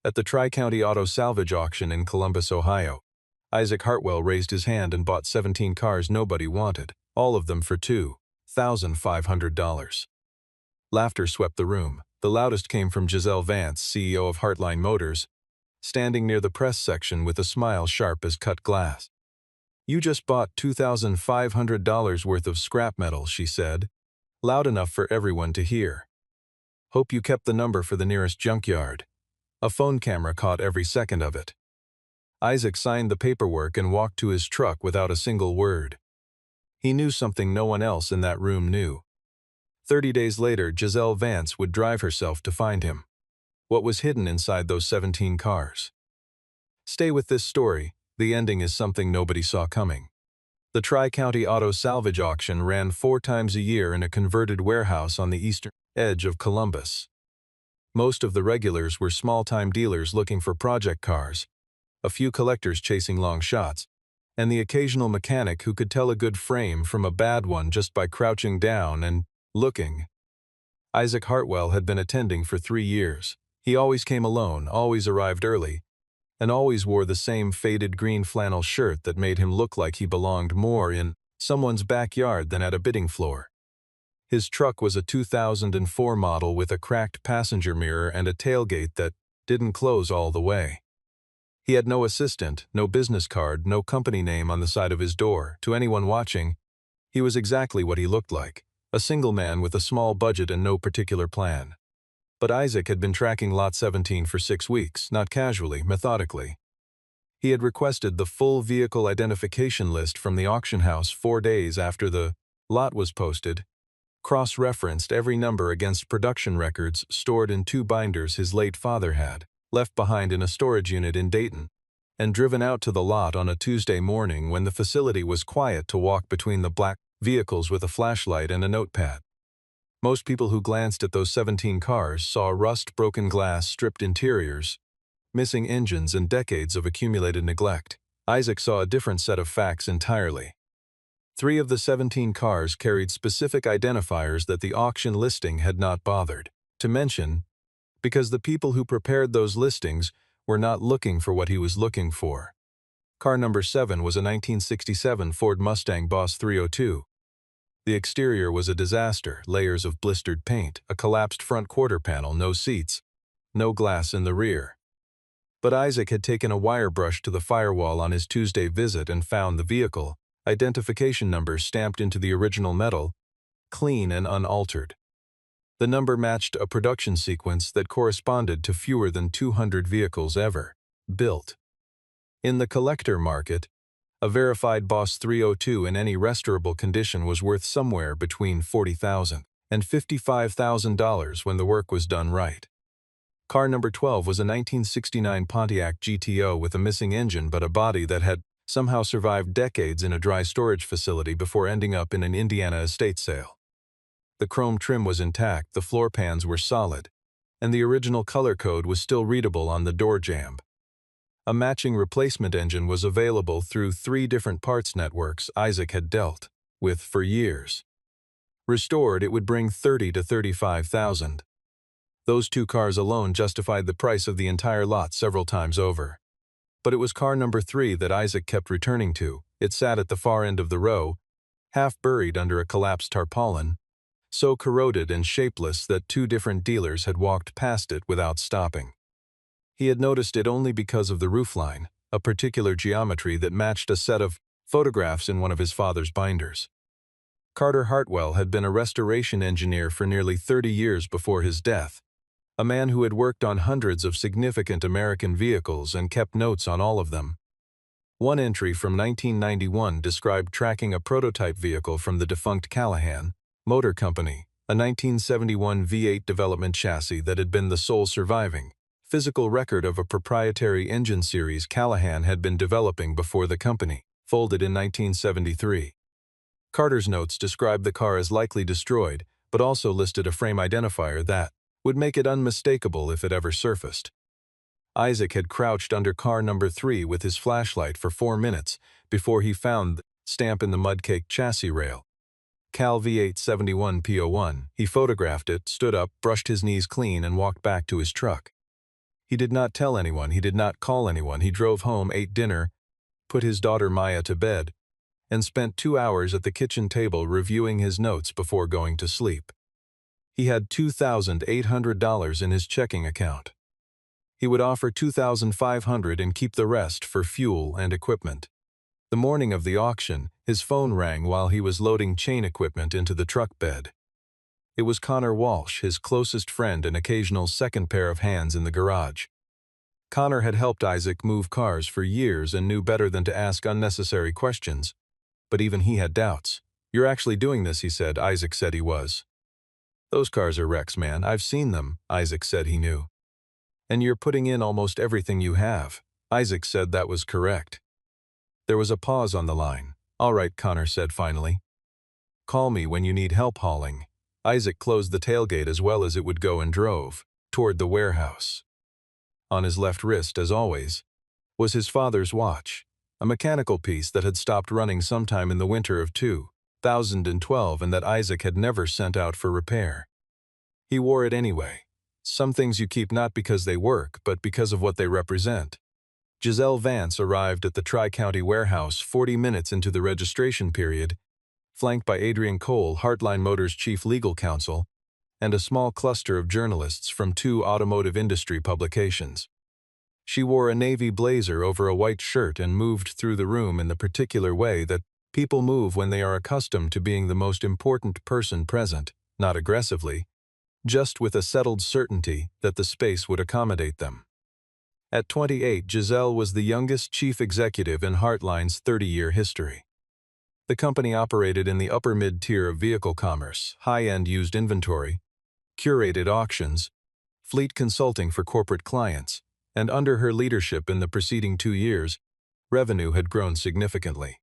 At the Tri-County Auto Salvage Auction in Columbus, Ohio, Isaac Hartwell raised his hand and bought 17 cars nobody wanted, all of them for $2,500. Laughter swept the room. The loudest came from Giselle Vance, CEO of Heartline Motors, standing near the press section with a smile sharp as cut glass. "You just bought $2,500 worth of scrap metal," she said, loud enough for everyone to hear. "Hope you kept the number for the nearest junkyard." A phone camera caught every second of it. Isaac signed the paperwork and walked to his truck without a single word. He knew something no one else in that room knew. 30 days later, Giselle Vance would drive herself to find him. What was hidden inside those 17 cars? Stay with this story. The ending is something nobody saw coming. The Tri-County Auto Salvage Auction ran 4 times a year in a converted warehouse on the eastern edge of Columbus. Most of the regulars were small-time dealers looking for project cars, a few collectors chasing long shots, and the occasional mechanic who could tell a good frame from a bad one just by crouching down and looking. Isaac Hartwell had been attending for 3 years. He always came alone, always arrived early, and always wore the same faded green flannel shirt that made him look like he belonged more in someone's backyard than at a bidding floor. His truck was a 2004 model with a cracked passenger mirror and a tailgate that didn't close all the way. He had no assistant, no business card, no company name on the side of his door. To anyone watching, he was exactly what he looked like, a single man with a small budget and no particular plan. But Isaac had been tracking Lot 17 for 6 weeks, not casually, methodically. He had requested the full vehicle identification list from the auction house 4 days after the lot was posted, cross-referenced every number against production records stored in 2 binders his late father had left behind in a storage unit in Dayton, and driven out to the lot on a Tuesday morning when the facility was quiet to walk between the black vehicles with a flashlight and a notepad. Most people who glanced at those 17 cars saw rust, broken glass, stripped interiors, missing engines, and decades of accumulated neglect. Isaac saw a different set of facts entirely. 3 of the 17 cars carried specific identifiers that the auction listing had not bothered to mention, because the people who prepared those listings were not looking for what he was looking for. Car number 7 was a 1967 Ford Mustang Boss 302. The exterior was a disaster, layers of blistered paint, a collapsed front quarter panel, no seats, no glass in the rear. But Isaac had taken a wire brush to the firewall on his Tuesday visit and found the vehicle identification number stamped into the original metal, clean and unaltered. The number matched a production sequence that corresponded to fewer than 200 vehicles ever built. In the collector market, a verified Boss 302 in any restaurable condition was worth somewhere between $40,000 and $55,000 when the work was done right. Car number 12 was a 1969 Pontiac GTO with a missing engine but a body that had somehow survived decades in a dry storage facility before ending up in an Indiana estate sale. The chrome trim was intact, the floor pans were solid, and the original color code was still readable on the door jamb. A matching replacement engine was available through 3 different parts networks Isaac had dealt with for years. Restored, it would bring $30,000 to $35,000. Those 2 cars alone justified the price of the entire lot several times over. But it was car number 3 that Isaac kept returning to. It sat at the far end of the row, half buried under a collapsed tarpaulin, so corroded and shapeless that 2 different dealers had walked past it without stopping. He had noticed it only because of the roofline, a particular geometry that matched a set of photographs in one of his father's binders. Carter Hartwell had been a restoration engineer for nearly 30 years before his death, a man who had worked on hundreds of significant American vehicles and kept notes on all of them. One entry from 1991 described tracking a prototype vehicle from the defunct Callahan Motor Company, a 1971 V8 development chassis that had been the sole surviving physical record of a proprietary engine series Callahan had been developing before the company folded in 1973. Carter's notes described the car as likely destroyed, but also listed a frame identifier that would make it unmistakable if it ever surfaced. Isaac had crouched under car number 3 with his flashlight for 4 minutes before he found the stamp in the mud-caked chassis rail. Cal V8 71 P01. He photographed it, stood up, brushed his knees clean, and walked back to his truck. He did not tell anyone, he did not call anyone. He drove home, ate dinner, put his daughter Maya to bed, and spent 2 hours at the kitchen table reviewing his notes before going to sleep. He had $2,800 in his checking account. He would offer $2,500 and keep the rest for fuel and equipment. The morning of the auction, his phone rang while he was loading chain equipment into the truck bed. It was Connor Walsh, his closest friend and occasional second pair of hands in the garage. Connor had helped Isaac move cars for years and knew better than to ask unnecessary questions. But even he had doubts. "You're actually doing this," he said. Isaac said he was. "Those cars are wrecks, man. I've seen them," Isaac said he knew. "And you're putting in almost everything you have." Isaac said that was correct. There was a pause on the line. "All right," Connor said finally. "Call me when you need help hauling." Isaac closed the tailgate as well as it would go and drove toward the warehouse. On his left wrist, as always, was his father's watch, a mechanical piece that had stopped running sometime in the winter of 2012 and that Isaac had never sent out for repair. He wore it anyway. Some things you keep not because they work, but because of what they represent. Giselle Vance arrived at the Tri-County warehouse 40 minutes into the registration period, flanked by Adrian Cole, Heartline Motors' chief legal counsel, and a small cluster of journalists from 2 automotive industry publications. She wore a navy blazer over a white shirt and moved through the room in the particular way that people move when they are accustomed to being the most important person present, not aggressively, just with a settled certainty that the space would accommodate them. At 28, Giselle was the youngest chief executive in Heartline's 30-year history. The company operated in the upper mid-tier of vehicle commerce, high-end used inventory, curated auctions, fleet consulting for corporate clients, and under her leadership in the preceding 2 years, revenue had grown significantly.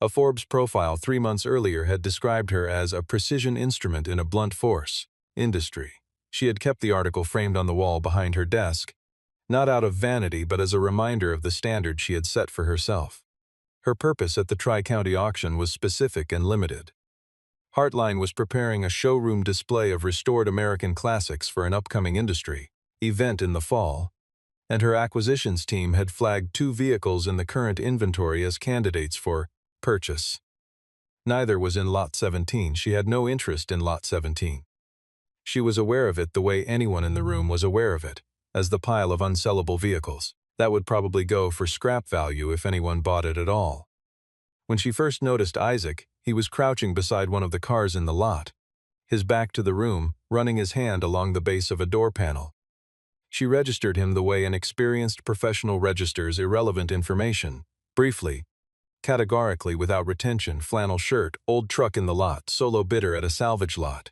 A Forbes profile 3 months earlier had described her as a precision instrument in a blunt force industry. She had kept the article framed on the wall behind her desk, not out of vanity but as a reminder of the standard she had set for herself. Her purpose at the Tri-County auction was specific and limited. Heartline was preparing a showroom display of restored American classics for an upcoming industry event in the fall, and her acquisitions team had flagged 2 vehicles in the current inventory as candidates for purchase. Neither was in Lot 17. She had no interest in Lot 17. She was aware of it the way anyone in the room was aware of it, as the pile of unsellable vehicles that would probably go for scrap value if anyone bought it at all. When she first noticed Isaac, he was crouching beside one of the cars in the lot, his back to the room, running his hand along the base of a door panel. She registered him the way an experienced professional registers irrelevant information, briefly, categorically, without retention: flannel shirt, old truck in the lot, solo bidder at a salvage lot.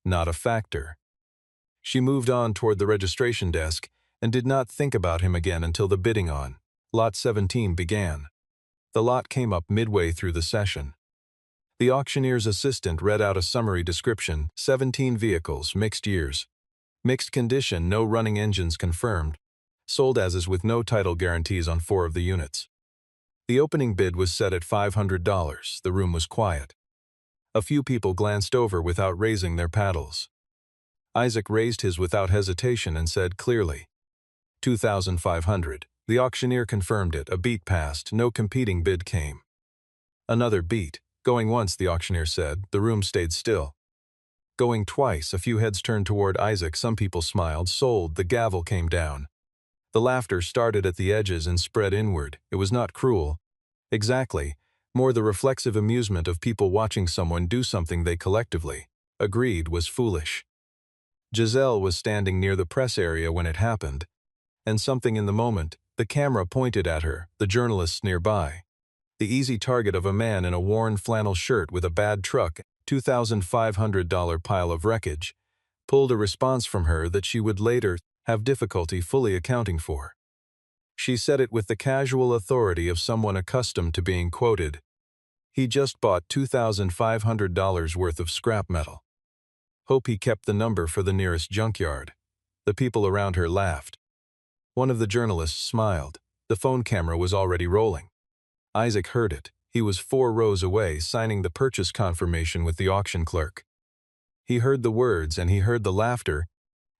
Not a factor. She moved on toward the registration desk and did not think about him again until the bidding on Lot 17 began. The lot came up midway through the session. The auctioneer's assistant read out a summary description: 17 vehicles, mixed years. Mixed condition, no running engines confirmed. Sold as is with no title guarantees on 4 of the units. The opening bid was set at $500. The room was quiet. A few people glanced over without raising their paddles. Isaac raised his without hesitation and said clearly, $2,500. The auctioneer confirmed it. A beat passed. No competing bid came. Another beat. Going once, the auctioneer said. The room stayed still. Going twice, a few heads turned toward Isaac. Some people smiled. Sold. The gavel came down. The laughter started at the edges and spread inward. It was not cruel. Exactly. More the reflexive amusement of people watching someone do something they collectively agreed was foolish. Giselle was standing near the press area when it happened, and something in the moment, the camera pointed at her, the journalists nearby. The easy target of a man in a worn flannel shirt with a bad truck, $2,500 pile of wreckage, pulled a response from her that she would later have difficulty fully accounting for. She said it with the casual authority of someone accustomed to being quoted. He just bought $2,500 worth of scrap metal. Hope he kept the number for the nearest junkyard. The people around her laughed. One of the journalists smiled. The phone camera was already rolling. Isaac heard it. He was 4 rows away, signing the purchase confirmation with the auction clerk. He heard the words and he heard the laughter,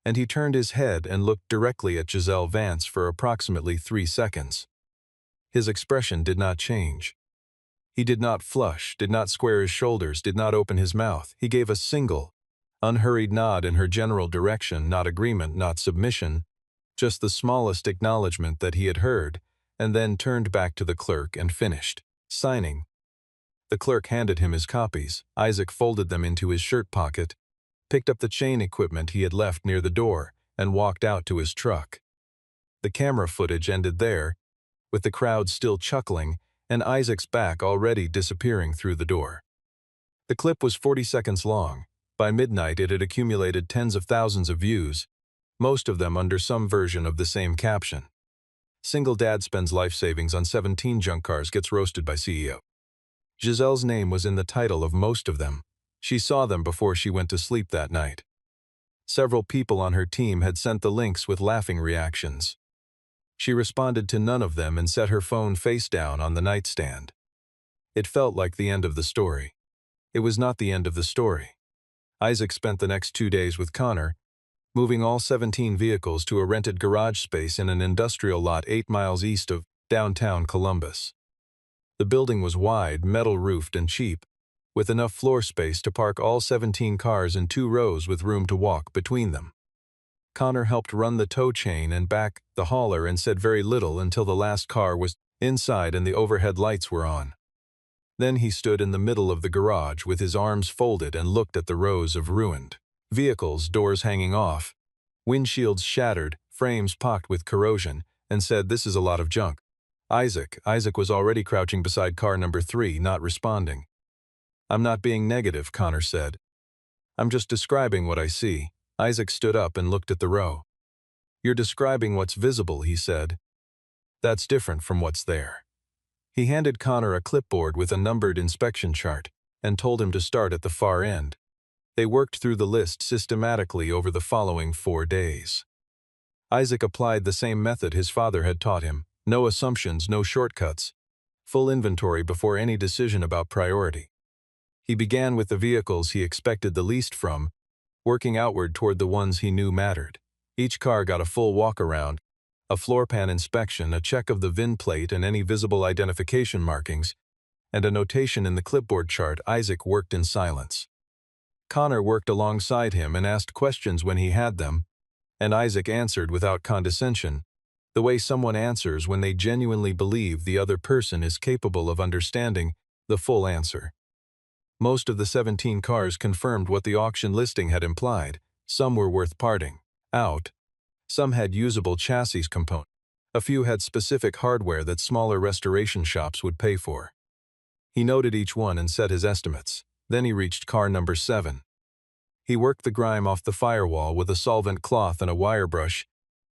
and he turned his head and looked directly at Giselle Vance for approximately 3 seconds. His expression did not change. He did not flush, did not square his shoulders, did not open his mouth. He gave a single, unhurried nod in her general direction, not agreement, not submission, just the smallest acknowledgement that he had heard, and then turned back to the clerk and finished signing. The clerk handed him his copies. Isaac folded them into his shirt pocket, picked up the chain equipment he had left near the door, and walked out to his truck. The camera footage ended there, with the crowd still chuckling and Isaac's back already disappearing through the door. The clip was 40 seconds long. By midnight it had accumulated tens of thousands of views, most of them under some version of the same caption. Single dad spends life savings on 17 junk cars, gets roasted by CEO. Giselle's name was in the title of most of them. She saw them before she went to sleep that night. Several people on her team had sent the links with laughing reactions. She responded to none of them and set her phone face down on the nightstand. It felt like the end of the story. It was not the end of the story. Isaac spent the next 2 days with Connor, moving all 17 vehicles to a rented garage space in an industrial lot 8 miles east of downtown Columbus. The building was wide, metal-roofed, and cheap, with enough floor space to park all 17 cars in 2 rows with room to walk between them. Connor helped run the tow chain and back the hauler and said very little until the last car was inside and the overhead lights were on. Then he stood in the middle of the garage with his arms folded and looked at the rows of ruined vehicles, doors hanging off, windshields shattered, frames pocked with corrosion, and said, "This is a lot of junk." Isaac was already crouching beside car number 3, not responding. "I'm not being negative," Connor said. "I'm just describing what I see." Isaac stood up and looked at the row. "You're describing what's visible," he said. "That's different from what's there." He handed Connor a clipboard with a numbered inspection chart and told him to start at the far end. They worked through the list systematically over the following 4 days. Isaac applied the same method his father had taught him. No assumptions, no shortcuts. Full inventory before any decision about priority. He began with the vehicles he expected the least from, working outward toward the ones he knew mattered. Each car got a full walk-around, a floor pan inspection, a check of the VIN plate and any visible identification markings, and a notation in the clipboard chart. Isaac worked in silence. Connor worked alongside him and asked questions when he had them, and Isaac answered without condescension, the way someone answers when they genuinely believe the other person is capable of understanding the full answer. Most of the 17 cars confirmed what the auction listing had implied. Some were worth parting out. Some had usable chassis components. A few had specific hardware that smaller restoration shops would pay for. He noted each one and set his estimates. Then he reached car number 7. He worked the grime off the firewall with a solvent cloth and a wire brush,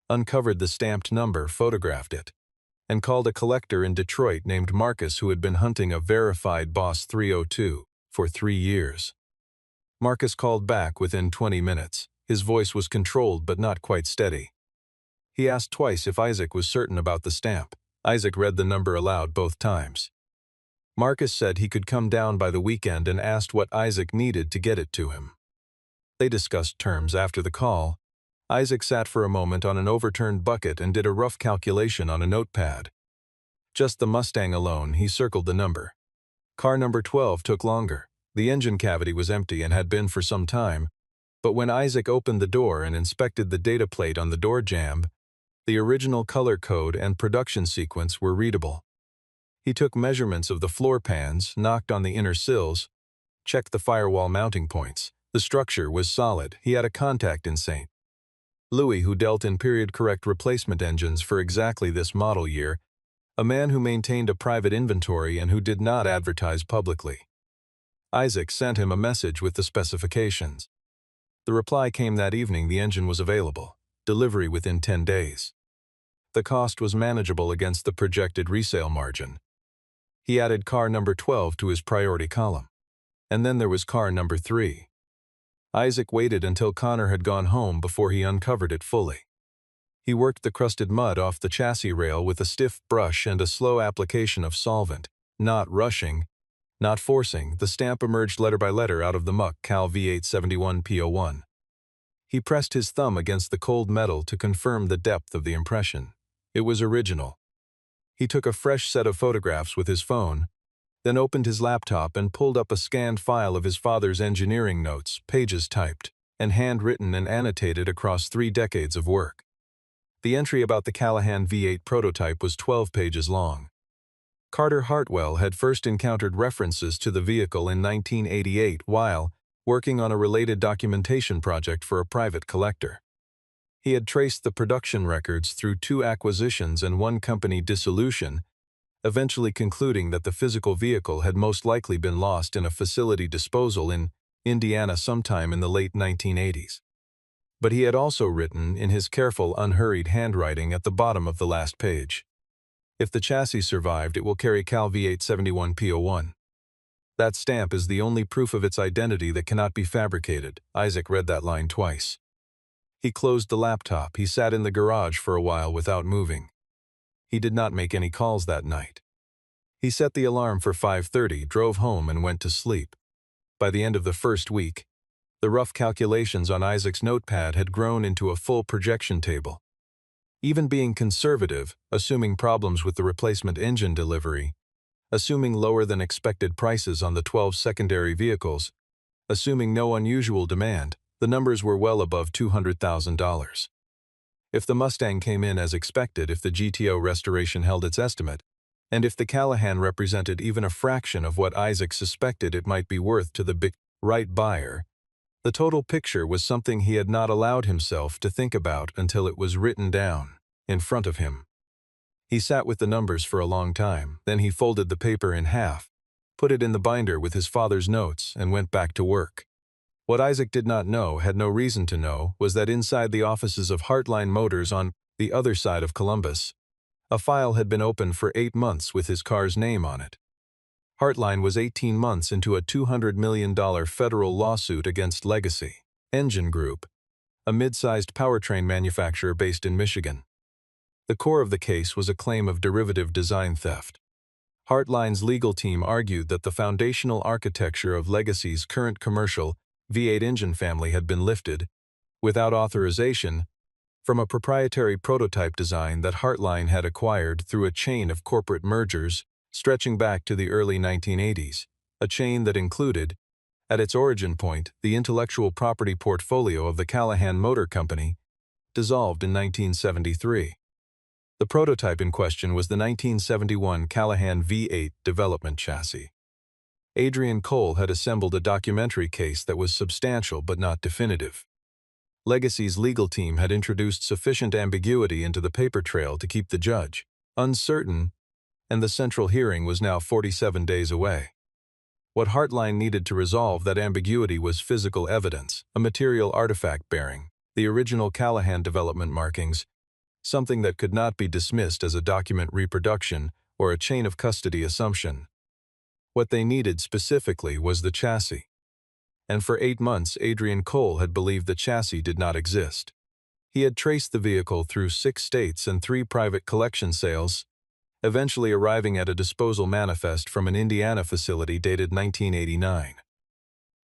uncovered the stamped number, photographed it, and called a collector in Detroit named Marcus who had been hunting a verified Boss 302 for 3 years. Marcus called back within 20 minutes. His voice was controlled but not quite steady. He asked twice if Isaac was certain about the stamp. Isaac read the number aloud both times. Marcus said he could come down by the weekend and asked what Isaac needed to get it to him. They discussed terms after the call. Isaac sat for a moment on an overturned bucket and did a rough calculation on a notepad. Just the Mustang alone, he circled the number. Car number 12 took longer. The engine cavity was empty and had been for some time, but when Isaac opened the door and inspected the data plate on the door jamb, the original color code and production sequence were readable. He took measurements of the floor pans, knocked on the inner sills, checked the firewall mounting points. The structure was solid. He had a contact in St. Louis who dealt in period-correct replacement engines for exactly this model year, a man who maintained a private inventory and who did not advertise publicly. Isaac sent him a message with the specifications. The reply came that evening. The engine was available. Delivery within 10 days. The cost was manageable against the projected resale margin. He added car number 12 to his priority column. And then there was car number 3. Isaac waited until Connor had gone home before he uncovered it fully. He worked the crusted mud off the chassis rail with a stiff brush and a slow application of solvent, not rushing, not forcing. The stamp emerged letter by letter out of the muck. Cal V871 P01. He pressed his thumb against the cold metal to confirm the depth of the impression. It was original. He took a fresh set of photographs with his phone, then opened his laptop and pulled up a scanned file of his father's engineering notes, pages typed, and handwritten and annotated across 3 decades of work. The entry about the Callahan V8 prototype was 12 pages long. Carter Hartwell had first encountered references to the vehicle in 1988 while working on a related documentation project for a private collector. He had traced the production records through 2 acquisitions and 1 company dissolution, eventually concluding that the physical vehicle had most likely been lost in a facility disposal in Indiana sometime in the late 1980s. But he had also written in his careful, unhurried handwriting at the bottom of the last page, "If the chassis survived, it will carry Cal V871P01. That stamp is the only proof of its identity that cannot be fabricated." Isaac read that line twice. He closed the laptop. He sat in the garage for a while without moving. He did not make any calls that night. He set the alarm for 5:30, drove home, and went to sleep. By the end of the first week, the rough calculations on Isaac's notepad had grown into a full projection table. Even being conservative, assuming problems with the replacement engine delivery, assuming lower than expected prices on the 12 secondary vehicles, assuming no unusual demand, the numbers were well above $200,000. If the Mustang came in as expected, if the GTO restoration held its estimate, and if the Callahan represented even a fraction of what Isaac suspected it might be worth to the big right buyer, the total picture was something he had not allowed himself to think about until it was written down in front of him. He sat with the numbers for a long time, then he folded the paper in half, put it in the binder with his father's notes, and went back to work. What Isaac did not know, had no reason to know, was that inside the offices of Heartline Motors on the other side of Columbus, a file had been opened for 8 months with his car's name on it. Heartline was 18 months into a $200 million federal lawsuit against Legacy Engine Group, a mid-sized powertrain manufacturer based in Michigan. The core of the case was a claim of derivative design theft. Heartline's legal team argued that the foundational architecture of Legacy's current commercial V8 engine family had been lifted, without authorization, from a proprietary prototype design that Heartline had acquired through a chain of corporate mergers stretching back to the early 1980s, a chain that included, at its origin point, the intellectual property portfolio of the Callahan Motor Company, dissolved in 1973. The prototype in question was the 1971 Callahan V8 development chassis. Adrian Cole had assembled a documentary case that was substantial but not definitive. Legacy's legal team had introduced sufficient ambiguity into the paper trail to keep the judge uncertain, and the central hearing was now 47 days away. What Heartline needed to resolve that ambiguity was physical evidence, a material artifact bearing the original Callahan development markings, something that could not be dismissed as a document reproduction or a chain of custody assumption. What they needed specifically was the chassis. And for 8 months, Adrian Cole had believed the chassis did not exist. He had traced the vehicle through 6 states and 3 private collection sales, eventually arriving at a disposal manifest from an Indiana facility dated 1989.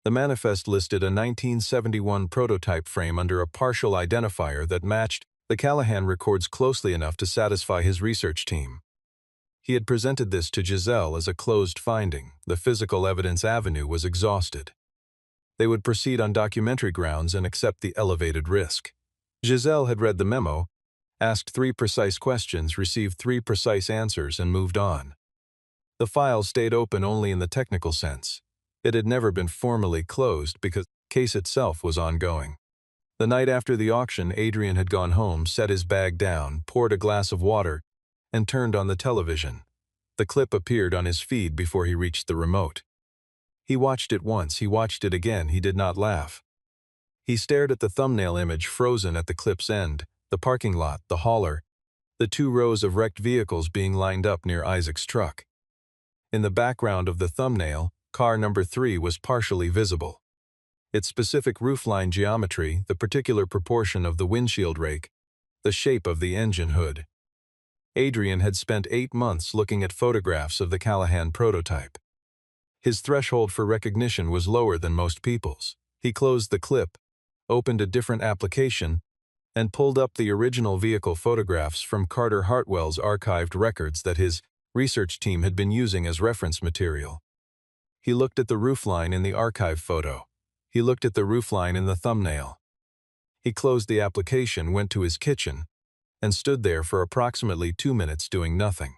The manifest listed a 1971 prototype frame under a partial identifier that matched the Callahan records closely enough to satisfy his research team. He had presented this to Giselle as a closed finding. The physical evidence avenue was exhausted. They would proceed on documentary grounds and accept the elevated risk. Giselle had read the memo, asked 3 precise questions, received 3 precise answers, and moved on. The file stayed open only in the technical sense. It had never been formally closed because the case itself was ongoing. The night after the auction, Adrian had gone home, set his bag down, poured a glass of water, and turned on the television. The clip appeared on his feed before he reached the remote. He watched it once, he watched it again, he did not laugh. He stared at the thumbnail image frozen at the clip's end, the parking lot, the hauler, the 2 rows of wrecked vehicles being lined up near Isaac's truck. In the background of the thumbnail, car number 3 was partially visible. Its specific roofline geometry, the particular proportion of the windshield rake, the shape of the engine hood. Adrian had spent 8 months looking at photographs of the Callahan prototype. His threshold for recognition was lower than most people's. He closed the clip, opened a different application, and pulled up the original vehicle photographs from Carter Hartwell's archived records that his research team had been using as reference material. He looked at the roofline in the archive photo. He looked at the roofline in the thumbnail. He closed the application, went to his kitchen, and stood there for approximately 2 minutes doing nothing.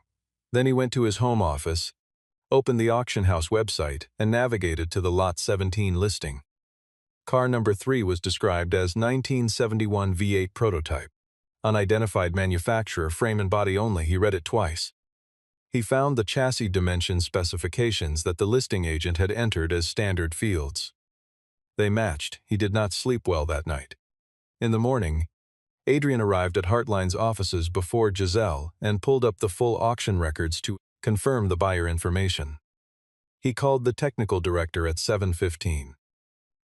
Then he went to his home office, opened the auction house website, and navigated to the Lot 17 listing. Car number 3 was described as 1971 V8 prototype. Unidentified manufacturer, frame and body only. He read it twice. He found the chassis dimension specifications that the listing agent had entered as standard fields. They matched. He did not sleep well that night. In the morning, Adrian arrived at Heartline's offices before Giselle and pulled up the full auction records to confirm the buyer information. He called the technical director at 7:15.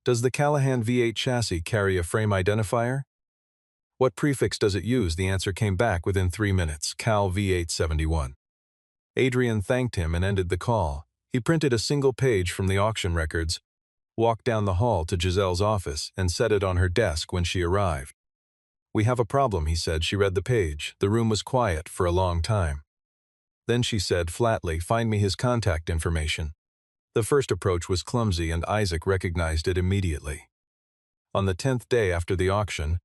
Does the Callahan V8 chassis carry a frame identifier? What prefix does it use? The answer came back within 3 minutes, Cal V871. Adrian thanked him and ended the call. He printed a single page from the auction records, walked down the hall to Giselle's office, and set it on her desk when she arrived. We have a problem, he said. She read the page. The room was quiet for a long time. Then she said flatly, find me his contact information. The first approach was clumsy and Isaac recognized it immediately. On the 10th day after the auction,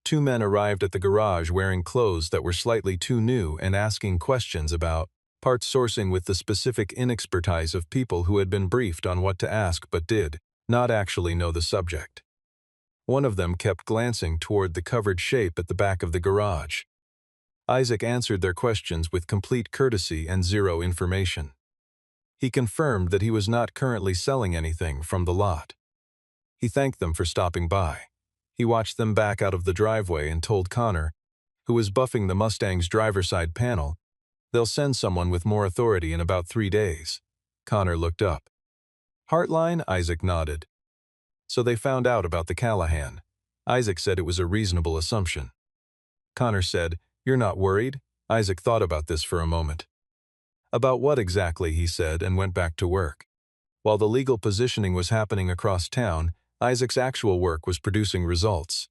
2 men arrived at the garage wearing clothes that were slightly too new and asking questions about parts sourcing with the specific inexpertise of people who had been briefed on what to ask but did not actually know the subject. One of them kept glancing toward the covered shape at the back of the garage. Isaac answered their questions with complete courtesy and zero information. He confirmed that he was not currently selling anything from the lot. He thanked them for stopping by. He watched them back out of the driveway and told Connor, who was buffing the Mustang's driver's side panel, they'll send someone with more authority in about 3 days. Connor looked up. Heartline? Isaac nodded. So they found out about the Callahan. Isaac said it was a reasonable assumption. Connor said, You're not worried? Isaac thought about this for a moment. About what exactly, he said, and went back to work. While the legal positioning was happening across town, Isaac's actual work was producing results.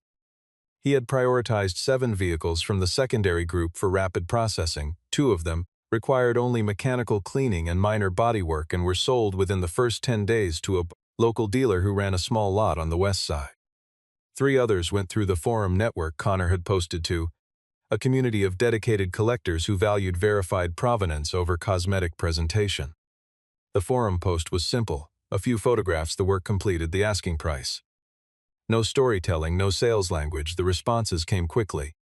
He had prioritized 7 vehicles from the secondary group for rapid processing. 2 of them required only mechanical cleaning and minor bodywork and were sold within the first 10 days to a local dealer who ran a small lot on the west side. 3 others went through the forum network Connor had posted to, a community of dedicated collectors who valued verified provenance over cosmetic presentation. The forum post was simple, a few photographs, the work completed, the asking price. No storytelling, no sales language, the responses came quickly.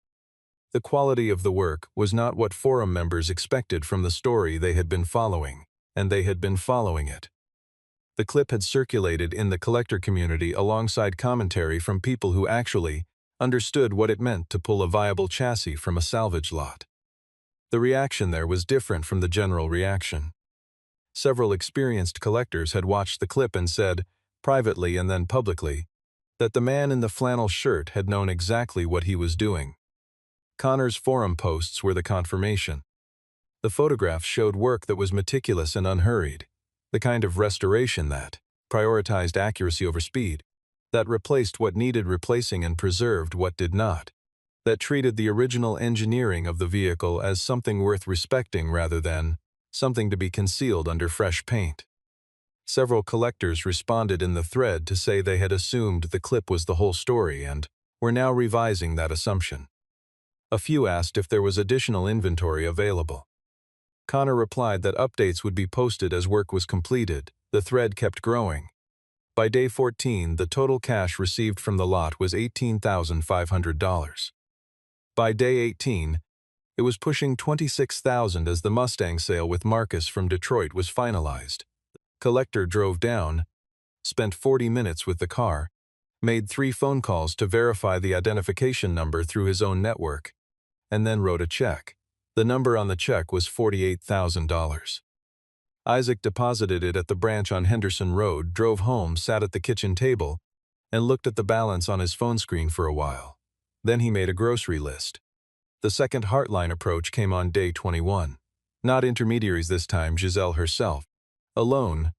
The quality of the work was not what forum members expected from the story they had been following, and they had been following it. The clip had circulated in the collector community alongside commentary from people who actually understood what it meant to pull a viable chassis from a salvage lot. The reaction there was different from the general reaction. Several experienced collectors had watched the clip and said, privately and then publicly, that the man in the flannel shirt had known exactly what he was doing. Connor's forum posts were the confirmation. The photographs showed work that was meticulous and unhurried, the kind of restoration that prioritized accuracy over speed, that replaced what needed replacing and preserved what did not, that treated the original engineering of the vehicle as something worth respecting rather than something to be concealed under fresh paint. Several collectors responded in the thread to say they had assumed the clip was the whole story and were now revising that assumption. A few asked if there was additional inventory available. Connor replied that updates would be posted as work was completed. The thread kept growing. By day 14, the total cash received from the lot was $18,500. By day 18, it was pushing $26,000 as the Mustang sale with Marcus from Detroit was finalized. Collector drove down, spent 40 minutes with the car, made 3 phone calls to verify the identification number through his own network, and then wrote a check. The number on the check was $48,000. Isaac deposited it at the branch on Henderson Road, drove home, sat at the kitchen table, and looked at the balance on his phone screen for a while. Then he made a grocery list. The second Heartline approach came on day 21. Not intermediaries this time, Giselle herself. Alone,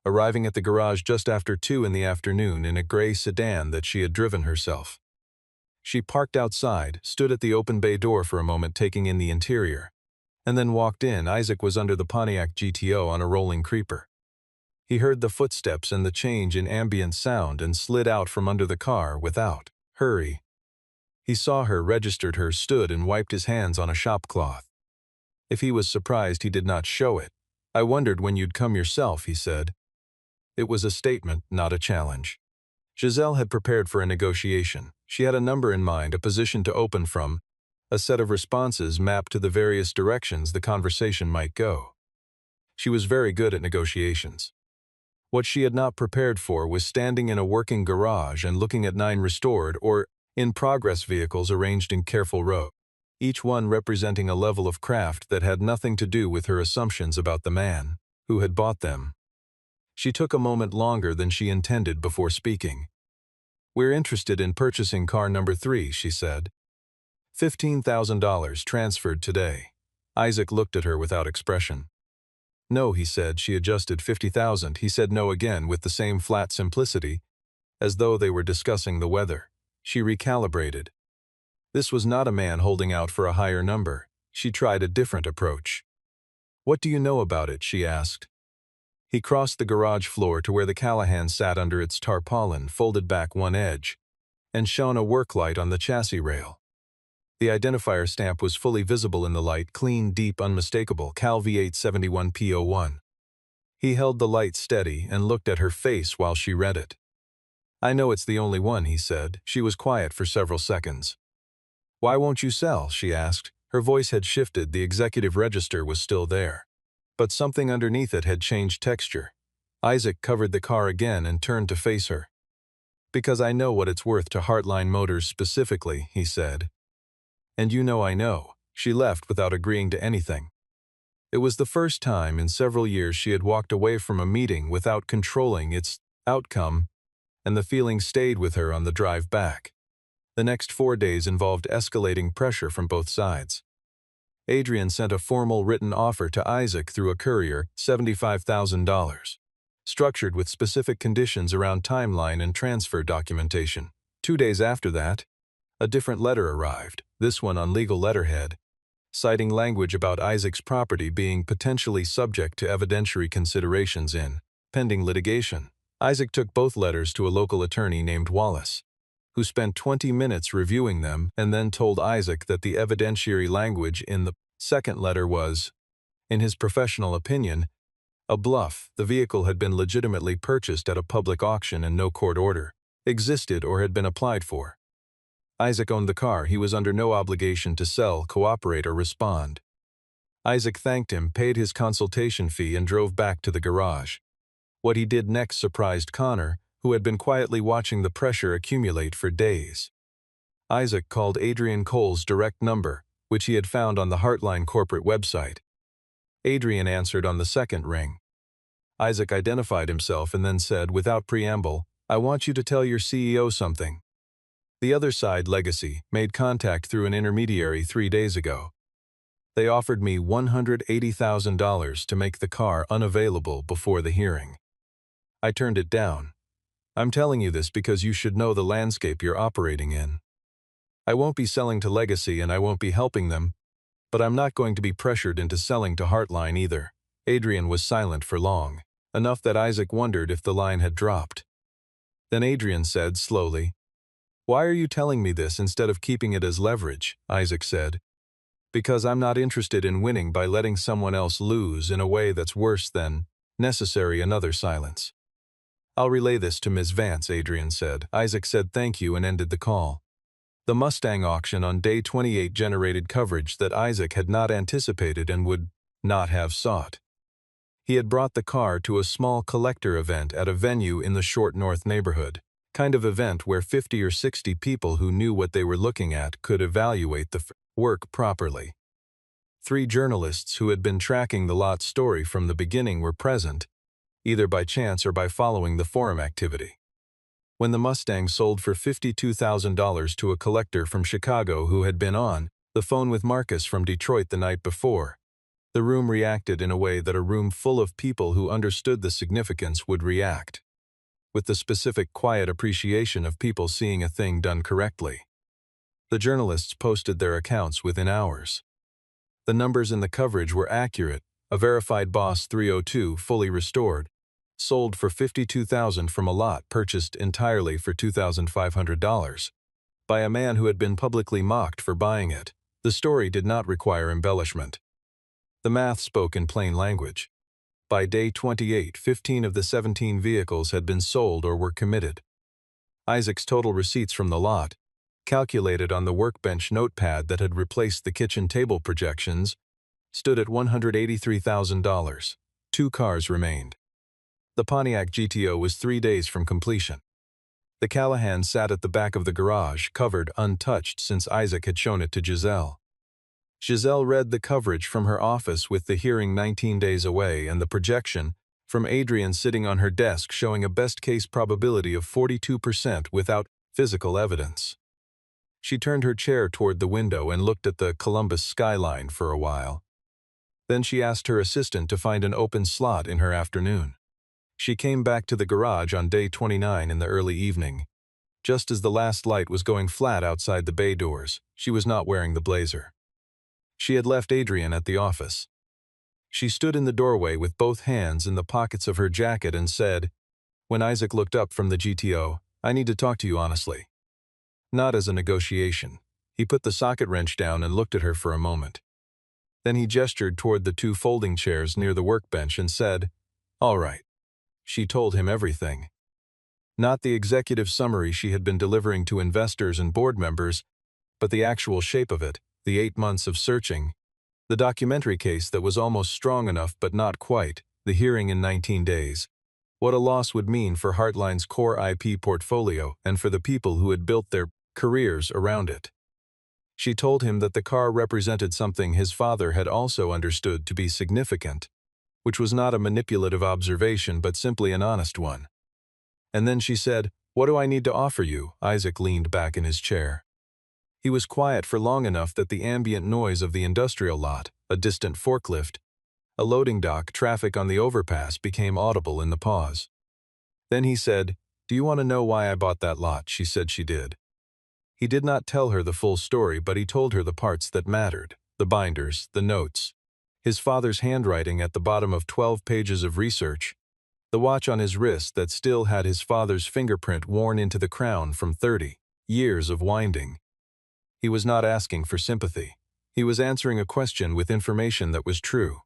arriving at the garage just after 2 in the afternoon in a gray sedan that she had driven herself. She parked outside, stood at the open bay door for a moment taking in the interior, and then walked in. Isaac was under the Pontiac GTO on a rolling creeper. He heard the footsteps and the change in ambient sound and slid out from under the car without hurry. He saw her, registered her, stood and wiped his hands on a shop cloth. If he was surprised, he did not show it. "I wondered when you'd come yourself," he said. It was a statement, not a challenge. Giselle had prepared for a negotiation. She had a number in mind, a position to open from, a set of responses mapped to the various directions the conversation might go. She was very good at negotiations. What she had not prepared for was standing in a working garage and looking at 9 restored or in-progress vehicles arranged in careful rows, each one representing a level of craft that had nothing to do with her assumptions about the man who had bought them. She took a moment longer than she intended before speaking. "We're interested in purchasing car number 3, she said. $15,000 transferred today. Isaac looked at her without expression. "No," he said. She adjusted. 50,000. He said no again with the same flat simplicity, as though they were discussing the weather. She recalibrated. This was not a man holding out for a higher number. She tried a different approach. "What do you know about it?" she asked. He crossed the garage floor to where the Callahan sat under its tarpaulin, folded back one edge, and shone a work light on the chassis rail. The identifier stamp was fully visible in the light, clean, deep, unmistakable, Cal V871P01. He held the light steady and looked at her face while she read it. "I know it's the only one," he said. She was quiet for several seconds. "Why won't you sell?" she asked. Her voice had shifted. The executive register was still there, but something underneath it had changed texture. Isaac covered the car again and turned to face her. "Because I know what it's worth to Heartline Motors specifically," he said. "And you know I know." She left without agreeing to anything. It was the first time in several years she had walked away from a meeting without controlling its outcome, and the feeling stayed with her on the drive back. The next 4 days involved escalating pressure from both sides. Adrian sent a formal written offer to Isaac through a courier, $75,000, structured with specific conditions around timeline and transfer documentation. 2 days after that, a different letter arrived, this one on legal letterhead, citing language about Isaac's property being potentially subject to evidentiary considerations in pending litigation. Isaac took both letters to a local attorney named Wallace, who spent 20 minutes reviewing them and then told Isaac that the evidentiary language in the second letter was, in his professional opinion, a bluff. The vehicle had been legitimately purchased at a public auction and no court order existed or had been applied for. Isaac owned the car. He was under no obligation to sell, cooperate, or respond. Isaac thanked him, paid his consultation fee, and drove back to the garage. What he did next surprised Connor, who had been quietly watching the pressure accumulate for days. Isaac called Adrian Cole's direct number, which he had found on the Heartline corporate website. Adrian answered on the second ring. Isaac identified himself and then said, without preamble, "I want you to tell your CEO something." The other side, Legacy, made contact through an intermediary 3 days ago. They offered me $180,000 to make the car unavailable before the hearing. I turned it down. I'm telling you this because you should know the landscape you're operating in. I won't be selling to Legacy and I won't be helping them, but I'm not going to be pressured into selling to Heartline either. Adrian was silent for long, enough that Isaac wondered if the line had dropped. Then Adrian said slowly, "Why are you telling me this instead of keeping it as leverage?" Isaac said. "Because I'm not interested in winning by letting someone else lose in a way that's worse than necessary." Another silence. "I'll relay this to Ms. Vance," Adrian said. Isaac said thank you and ended the call. The Mustang auction on day 28 generated coverage that Isaac had not anticipated and would not have sought. He had brought the car to a small collector event at a venue in the Short North neighborhood, kind of event where 50 or 60 people who knew what they were looking at could evaluate the work properly. 3 journalists who had been tracking the lot story from the beginning were present, either by chance or by following the forum activity. When the Mustang sold for $52,000 to a collector from Chicago who had been on the phone with Marcus from Detroit the night before, The room reacted in a way that a room full of people who understood the significance would react, with the specific quiet appreciation of people seeing a thing done correctly. The journalists posted their accounts within hours. The numbers in the coverage were accurate. A verified Boss 302 fully restored, sold for $52,000 from a lot purchased entirely for $2,500 by a man who had been publicly mocked for buying it. The story did not require embellishment. The math spoke in plain language. By day 28, 15 of the 17 vehicles had been sold or were committed. Isaac's total receipts from the lot, calculated on the workbench notepad that had replaced the kitchen table projections, stood at $183,000. 2 cars remained. The Pontiac GTO was 3 days from completion. The Callahan sat at the back of the garage, covered, untouched since Isaac had shown it to Giselle. Giselle read the coverage from her office with the hearing 19 days away and the projection from Adrian sitting on her desk showing a best-case probability of 42% without physical evidence. She turned her chair toward the window and looked at the Columbus skyline for a while. Then she asked her assistant to find an open slot in her afternoon. She came back to the garage on day 29 in the early evening. Just as the last light was going flat outside the bay doors, she was not wearing the blazer. She had left Adrian at the office. She stood in the doorway with both hands in the pockets of her jacket and said, when Isaac looked up from the GTO, "I need to talk to you honestly." Not as a negotiation. He put the socket wrench down and looked at her for a moment. Then he gestured toward the 2 folding chairs near the workbench and said, "All right." She told him everything. Not the executive summary she had been delivering to investors and board members, but the actual shape of it, the 8 months of searching, the documentary case that was almost strong enough but not quite, the hearing in 19 days, what a loss would mean for Heartline's core IP portfolio and for the people who had built their careers around it. She told him that the car represented something his father had also understood to be significant, which was not a manipulative observation but simply an honest one. And then she said, "What do I need to offer you?" Isaac leaned back in his chair. He was quiet for long enough that the ambient noise of the industrial lot, a distant forklift, a loading dock, traffic on the overpass became audible in the pause. Then he said, "Do you want to know why I bought that lot?" She said she did. He did not tell her the full story, but he told her the parts that mattered, the binders, the notes, his father's handwriting at the bottom of 12 pages of research, the watch on his wrist that still had his father's fingerprint worn into the crown from 30 years of winding. He was not asking for sympathy. He was answering a question with information that was true.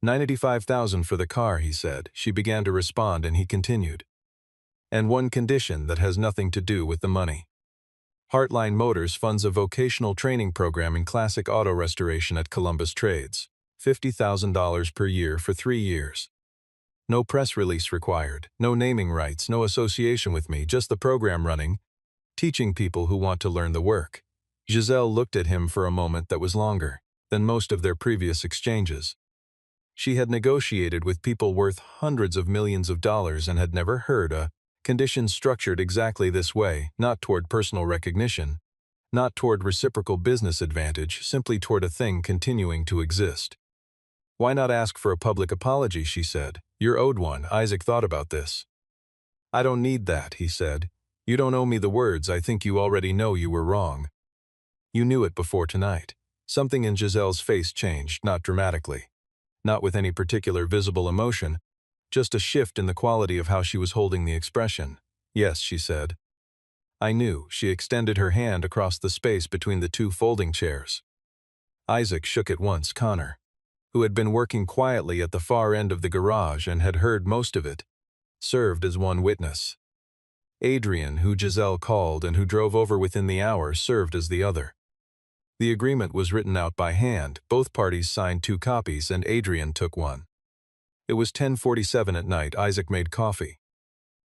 $95,000 for the car, he said. She began to respond and he continued. And one condition that has nothing to do with the money. Heartline Motors funds a vocational training program in classic auto restoration at Columbus Trades. $50,000 per year for 3 years. No press release required, no naming rights, no association with me, just the program running, teaching people who want to learn the work. Giselle looked at him for a moment that was longer than most of their previous exchanges. She had negotiated with people worth hundreds of millions of dollars and had never heard a condition structured exactly this way, not toward personal recognition, not toward reciprocal business advantage, simply toward a thing continuing to exist. "Why not ask for a public apology?" she said. "You're owed one." Isaac thought about this. "I don't need that," he said. "You don't owe me the words. I think you already know you were wrong." "You knew it before tonight." Something in Giselle's face changed, not dramatically, not with any particular visible emotion, just a shift in the quality of how she was holding the expression. "Yes," she said. "I knew." She extended her hand across the space between the 2 folding chairs. Isaac shook it once. Connor, who had been working quietly at the far end of the garage and had heard most of it, served as one witness. Adrian, who Giselle called and who drove over within the hour, served as the other. The agreement was written out by hand. Both parties signed 2 copies and Adrian took one. It was 10:47 at night. Isaac made coffee.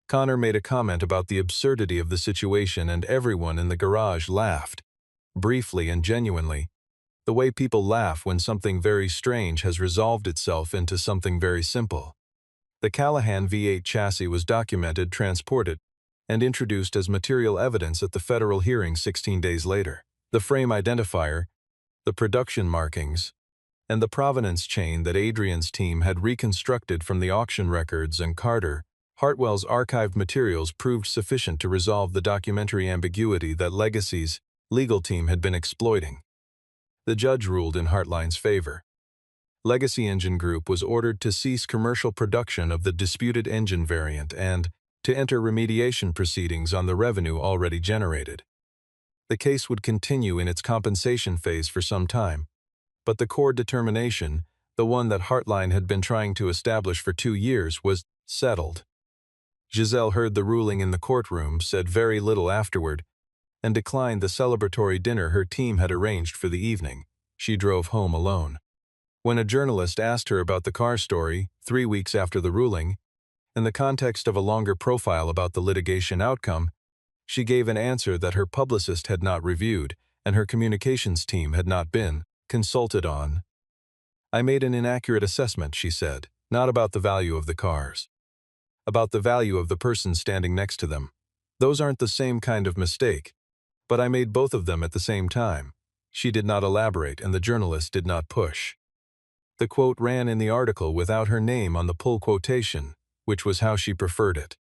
Connor made a comment about the absurdity of the situation and everyone in the garage laughed, briefly and genuinely, the way people laugh when something very strange has resolved itself into something very simple. The Callahan V8 chassis was documented, transported, and introduced as material evidence at the federal hearing 16 days later. The frame identifier, the production markings, and the provenance chain that Adrian's team had reconstructed from the auction records and Carter Hartwell's archived materials proved sufficient to resolve the documentary ambiguity that Legacy's legal team had been exploiting. The judge ruled in Hartline's favor. Legacy Engine Group was ordered to cease commercial production of the disputed engine variant and to enter remediation proceedings on the revenue already generated. The case would continue in its compensation phase for some time, but the core determination, the one that Hartline had been trying to establish for 2 years, was settled. Giselle heard the ruling in the courtroom, said very little afterward, and declined the celebratory dinner her team had arranged for the evening. She drove home alone. When a journalist asked her about the car story, 3 weeks after the ruling, in the context of a longer profile about the litigation outcome, she gave an answer that her publicist had not reviewed and her communications team had not been consulted on. "I made an inaccurate assessment," she said, "not about the value of the cars. About the value of the person standing next to them. Those aren't the same kind of mistake. But I made both of them at the same time." She did not elaborate, and the journalist did not push. The quote ran in the article without her name on the pull quotation, which was how she preferred it.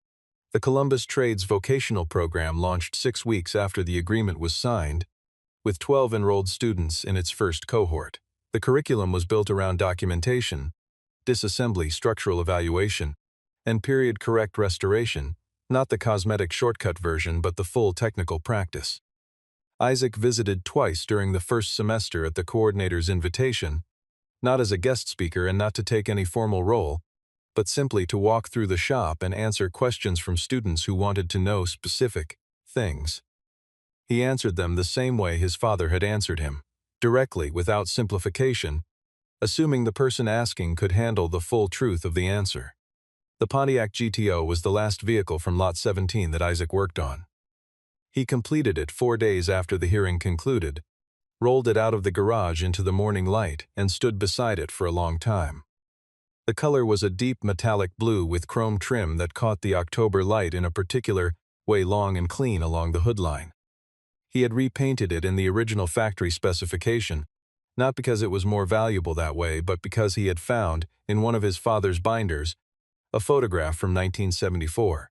The Columbus Trades vocational program launched 6 weeks after the agreement was signed, with 12 enrolled students in its first cohort. The curriculum was built around documentation, disassembly, structural evaluation, and period-correct restoration, not the cosmetic shortcut version but the full technical practice. Isaac visited twice during the first semester at the coordinator's invitation, not as a guest speaker and not to take any formal role, but simply to walk through the shop and answer questions from students who wanted to know specific things. He answered them the same way his father had answered him, directly, without simplification, assuming the person asking could handle the full truth of the answer. The Pontiac GTO was the last vehicle from Lot 17 that Isaac worked on. He completed it 4 days after the hearing concluded, rolled it out of the garage into the morning light, and stood beside it for a long time. The color was a deep metallic blue with chrome trim that caught the October light in a particular way, long and clean along the hood line. He had repainted it in the original factory specification, not because it was more valuable that way, but because he had found, in one of his father's binders, a photograph from 1974.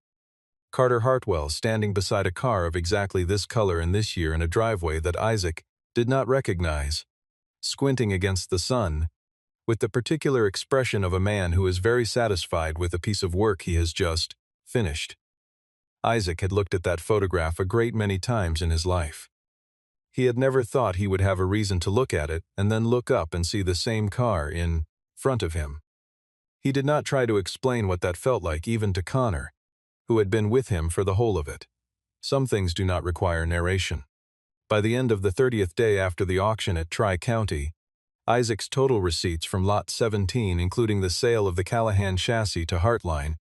Carter Hartwell standing beside a car of exactly this color and this year in a driveway that Isaac did not recognize, squinting against the sun, with the particular expression of a man who is very satisfied with a piece of work he has just finished. Isaac had looked at that photograph a great many times in his life. He had never thought he would have a reason to look at it and then look up and see the same car in front of him. He did not try to explain what that felt like even to Connor, who had been with him for the whole of it. Some things do not require narration. By the end of the 30th day after the auction at Tri-County, Isaac's total receipts from Lot 17, including the sale of the Callahan chassis to Hartline,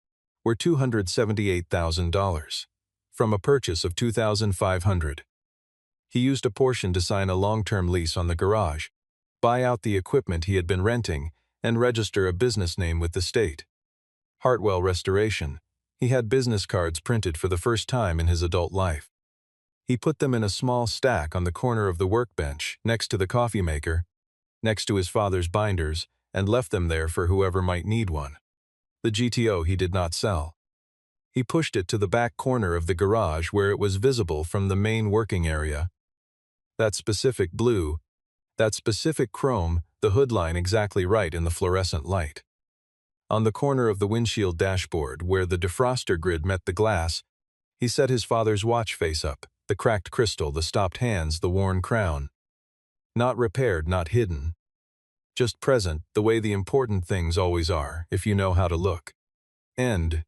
were $278,000, from a purchase of $2,500. He used a portion to sign a long-term lease on the garage, buy out the equipment he had been renting, and register a business name with the state. Hartwell Restoration. He had business cards printed for the first time in his adult life. He put them in a small stack on the corner of the workbench, next to the coffee maker, next to his father's binders, and left them there for whoever might need one. The GTO he did not sell. He pushed it to the back corner of the garage where it was visible from the main working area. That specific blue, that specific chrome, the hood line exactly right in the fluorescent light. On the corner of the windshield dashboard, where the defroster grid met the glass, he set his father's watch face up, the cracked crystal, the stopped hands, the worn crown. Not repaired, not hidden. Just present, the way the important things always are, if you know how to look. End.